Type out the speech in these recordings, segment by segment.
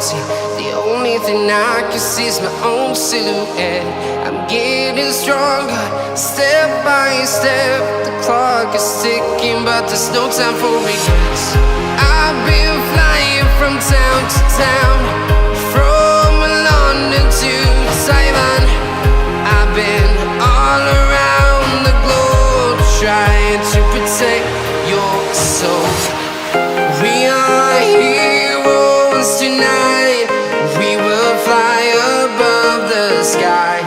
empty. The only thing I can see is my own silhouette. I'm getting stronger, step by step. The clock is ticking, but there's no time for regrets. I've been flying from town to town, from London to Taiwan. I've been all around the globe, trying to protect your soul. We are heroes tonight. We will fly above the sky.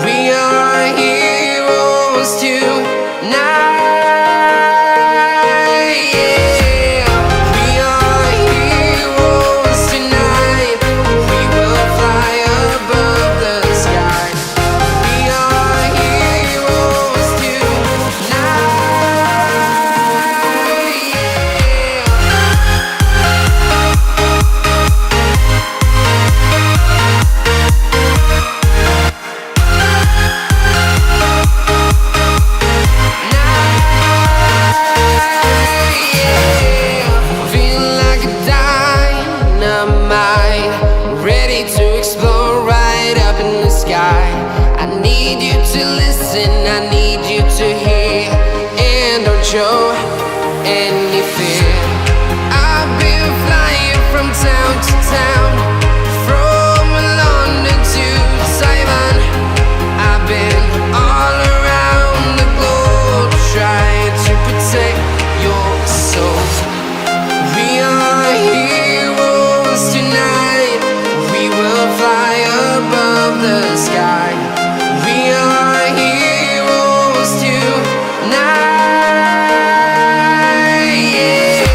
We are heroes tonight. Yeah. We are heroes tonight. We will fly above the sky. We are heroes tonight. To explore right up in the sky. I need you to listen, I need you to hear, and don't show any fear. I've been flying from town to town, from London to Taiwan. I've been all around the globe, trying to protect your soul. We are heroes tonight. We will fly above the sky. We are heroes tonight. Yeah.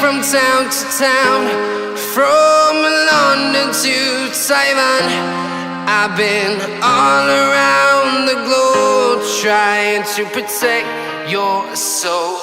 From town to town, from London to Taiwan. I've been all around the globe, trying to protect your soul.